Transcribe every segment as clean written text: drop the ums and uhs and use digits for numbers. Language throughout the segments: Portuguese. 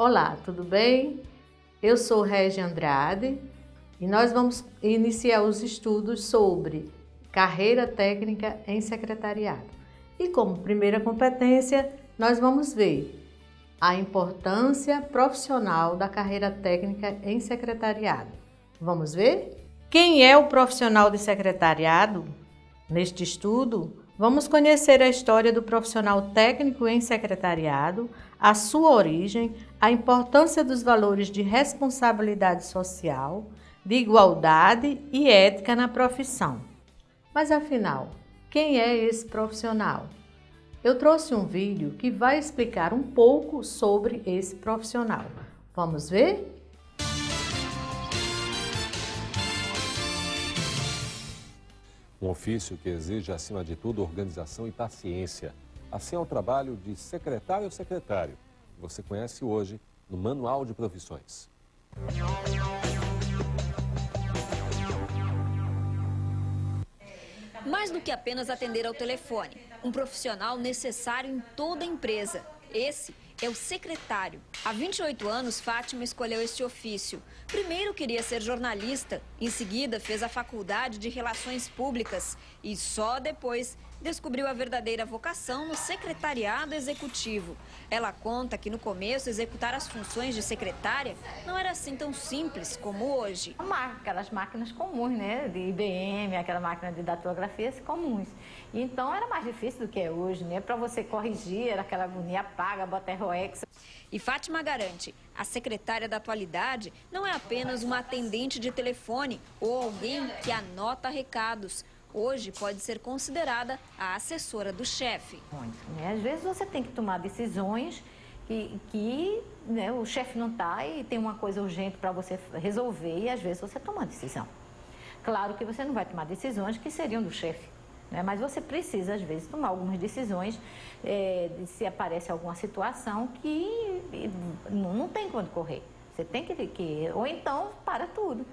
Olá, tudo bem? Eu sou Régia Andrade e nós vamos iniciar os estudos sobre carreira técnica em secretariado. E como primeira competência, nós vamos ver a importância profissional da carreira técnica em secretariado. Vamos ver? Quem é o profissional de secretariado? Neste estudo, vamos conhecer a história do profissional técnico em secretariado, a sua origem, a importância dos valores de responsabilidade social, de igualdade e ética na profissão. Mas afinal, quem é esse profissional? Eu trouxe um vídeo que vai explicar um pouco sobre esse profissional. Vamos ver? Um ofício que exige, acima de tudo, organização e paciência. Assim é o trabalho de secretário ou secretário, que você conhece hoje no Manual de Profissões. Mais do que apenas atender ao telefone, um profissional necessário em toda empresa. Esse é o secretário. Há 28 anos, Fátima escolheu este ofício. Primeiro queria ser jornalista, em seguida fez a faculdade de Relações Públicas e só depois descobriu a verdadeira vocação no secretariado executivo. Ela conta que no começo executar as funções de secretária não era assim tão simples como hoje. Aquelas máquinas comuns, né, de IBM, aquela máquina de datilografia comuns. Então era mais difícil do que é hoje, né, para você corrigir, era aquela agonia, apaga, bota ROX. E Fátima garante, a secretária da atualidade não é apenas uma atendente de telefone ou alguém que anota recados. Hoje pode ser considerada a assessora do chefe. Às vezes você tem que tomar decisões que né, o chefe não está e tem uma coisa urgente para você resolver e às vezes você toma uma decisão. Claro que você não vai tomar decisões que seriam do chefe, né, mas você precisa às vezes tomar algumas decisões se aparece alguma situação que não tem quando correr. Você tem que ou então para tudo.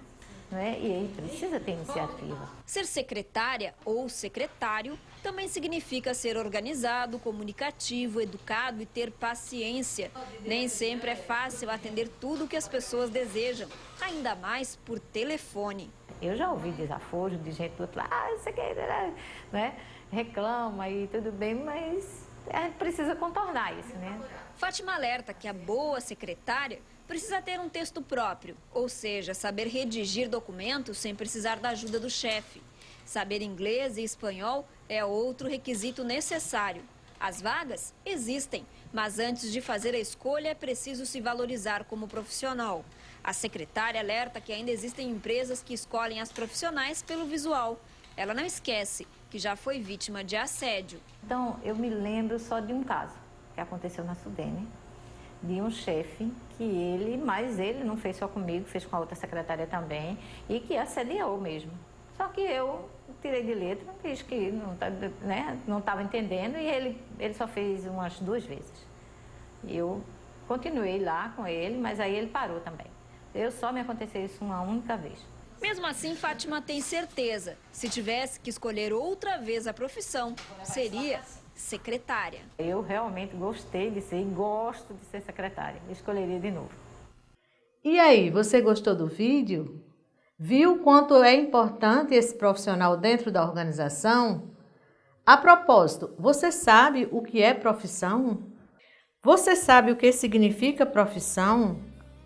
Né? E aí precisa ter iniciativa. Ser secretária ou secretário também significa ser organizado, comunicativo, educado e ter paciência. Nem sempre é fácil atender tudo o que as pessoas desejam, ainda mais por telefone. Eu já ouvi desaforo de gente do outro lado, você quer, né? Reclama e tudo bem, mas a gente precisa contornar isso, né? Fátima alerta que a boa secretária precisa ter um texto próprio, ou seja, saber redigir documentos sem precisar da ajuda do chefe. Saber inglês e espanhol é outro requisito necessário. As vagas existem, mas antes de fazer a escolha é preciso se valorizar como profissional. A secretária alerta que ainda existem empresas que escolhem as profissionais pelo visual. Ela não esquece que já foi vítima de assédio. Então, eu me lembro só de um caso que aconteceu na Sudene, de um chefe mas ele não fez só comigo, fez com a outra secretária também, e que assediou mesmo. Só que eu tirei de letra, fiz que não estava entendendo, e ele só fez umas 2 vezes. Eu continuei lá com ele, mas aí ele parou também. Só me aconteceu isso uma única vez. Mesmo assim, Fátima tem certeza, se tivesse que escolher outra vez a profissão, seria secretária. Eu realmente gostei de ser e gosto de ser secretária. Eu escolheria de novo. E aí, você gostou do vídeo? Viu quanto é importante esse profissional dentro da organização? A propósito, você sabe o que é profissão? Você sabe o que significa profissão?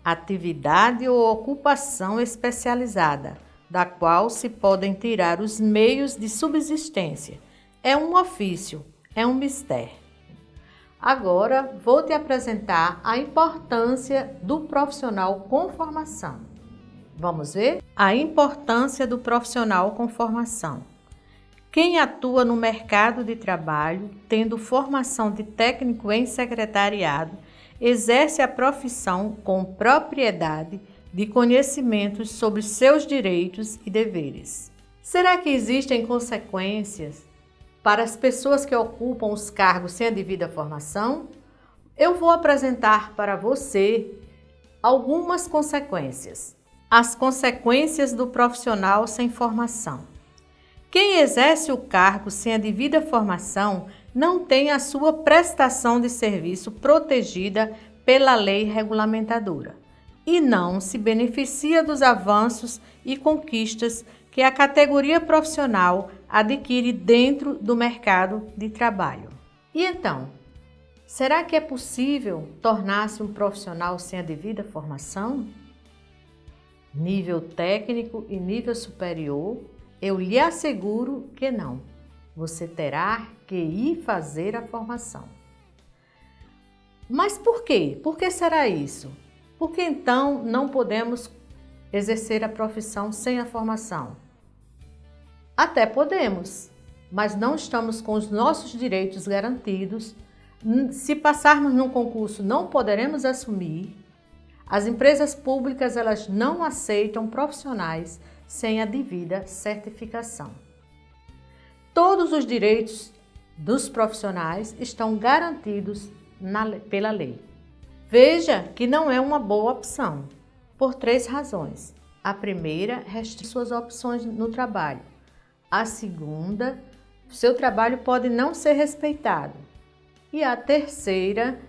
Atividade ou ocupação especializada, da qual se podem tirar os meios de subsistência. É um ofício. É um mistério. Agora, vou te apresentar a importância do profissional com formação. Vamos ver? A importância do profissional com formação. Quem atua no mercado de trabalho, tendo formação de técnico em secretariado, exerce a profissão com propriedade de conhecimentos sobre seus direitos e deveres. Será que existem consequências para as pessoas que ocupam os cargos sem a devida formação? Eu vou apresentar para você algumas consequências. As consequências do profissional sem formação. Quem exerce o cargo sem a devida formação não tem a sua prestação de serviço protegida pela lei regulamentadora e não se beneficia dos avanços e conquistas que a categoria profissional adquire dentro do mercado de trabalho. E então, será que é possível tornar-se um profissional sem a devida formação? Nível técnico e nível superior, eu lhe asseguro que não. Você terá que ir fazer a formação. Mas por quê? Por que será isso? Por que então não podemos exercer a profissão sem a formação? Até podemos, mas não estamos com os nossos direitos garantidos. Se passarmos num concurso, não poderemos assumir. As empresas públicas, elas não aceitam profissionais sem a devida certificação. Todos os direitos dos profissionais estão garantidos pela lei. Veja que não é uma boa opção, por 3 razões. A primeira, restringe suas opções no trabalho. A segunda, seu trabalho pode não ser respeitado. E a terceira,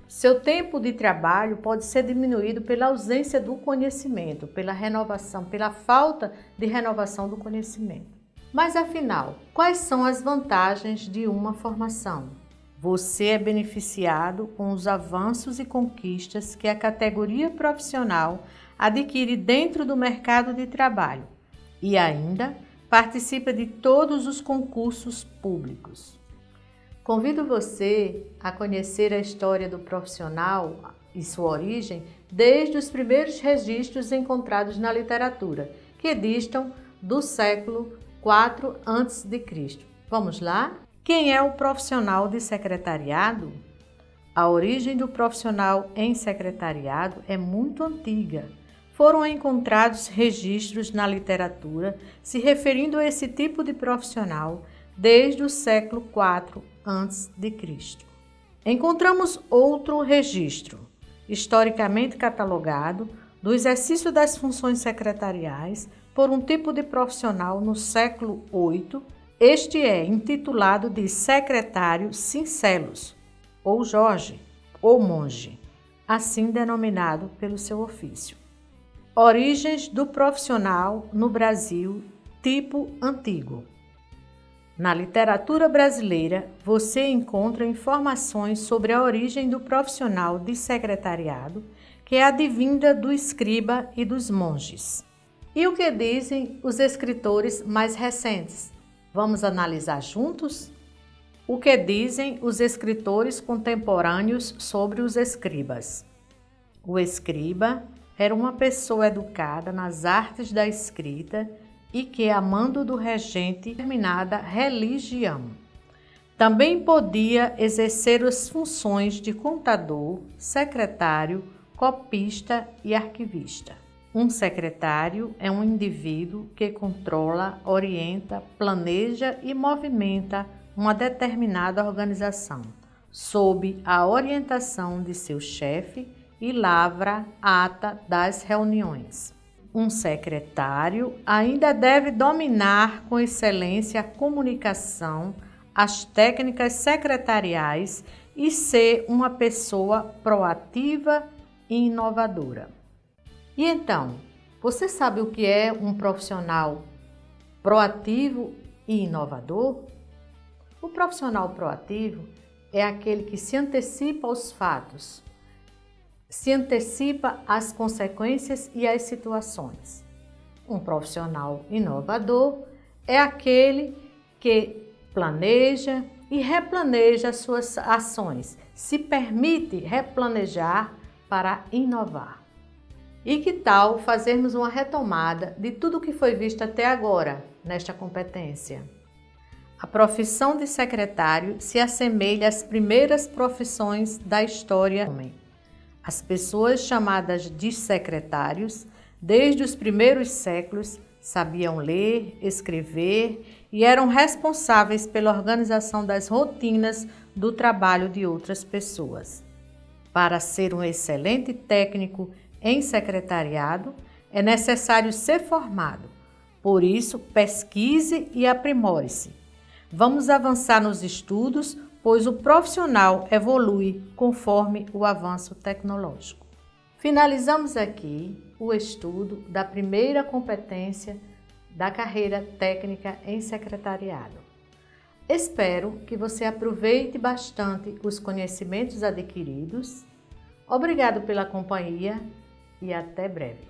seu tempo de trabalho pode ser diminuído pela ausência do conhecimento, pela renovação, pela falta de renovação do conhecimento. Mas afinal, quais são as vantagens de uma formação? Você é beneficiado com os avanços e conquistas que a categoria profissional adquire dentro do mercado de trabalho e ainda participa de todos os concursos públicos. Convido você a conhecer a história do profissional e sua origem desde os primeiros registros encontrados na literatura, que distam do século IV a.C. Vamos lá? Quem é o profissional de secretariado? A origem do profissional em secretariado é muito antiga. Foram encontrados registros na literatura se referindo a esse tipo de profissional desde o século IV a.C. Encontramos outro registro, historicamente catalogado, do exercício das funções secretariais por um tipo de profissional no século VIII. Este é intitulado de secretário cincelos, ou Jorge, ou monge, assim denominado pelo seu ofício. Origens do profissional no Brasil, tipo antigo. Na literatura brasileira, você encontra informações sobre a origem do profissional de secretariado, que é advinda do escriba e dos monges. E o que dizem os escritores mais recentes? Vamos analisar juntos? O que dizem os escritores contemporâneos sobre os escribas? O escriba era uma pessoa educada nas artes da escrita e que, amando do regente determinada religião, também podia exercer as funções de contador, secretário, copista e arquivista. Um secretário é um indivíduo que controla, orienta, planeja e movimenta uma determinada organização, sob a orientação de seu chefe e lavra a ata das reuniões. Um secretário ainda deve dominar com excelência a comunicação, as técnicas secretariais e ser uma pessoa proativa e inovadora. E então, você sabe o que é um profissional proativo e inovador? O profissional proativo é aquele que se antecipa aos fatos, se antecipa às consequências e às situações. Um profissional inovador é aquele que planeja e replaneja suas ações, se permite replanejar para inovar. E que tal fazermos uma retomada de tudo o que foi visto até agora nesta competência? A profissão de secretário se assemelha às primeiras profissões da história do homem. As pessoas chamadas de secretários, desde os primeiros séculos, sabiam ler, escrever e eram responsáveis pela organização das rotinas do trabalho de outras pessoas. Para ser um excelente técnico em secretariado, é necessário ser formado. Por isso, pesquise e aprimore-se. Vamos avançar nos estudos pois o profissional evolui conforme o avanço tecnológico. Finalizamos aqui o estudo da primeira competência da carreira técnica em secretariado. Espero que você aproveite bastante os conhecimentos adquiridos. Obrigado pela companhia e até breve.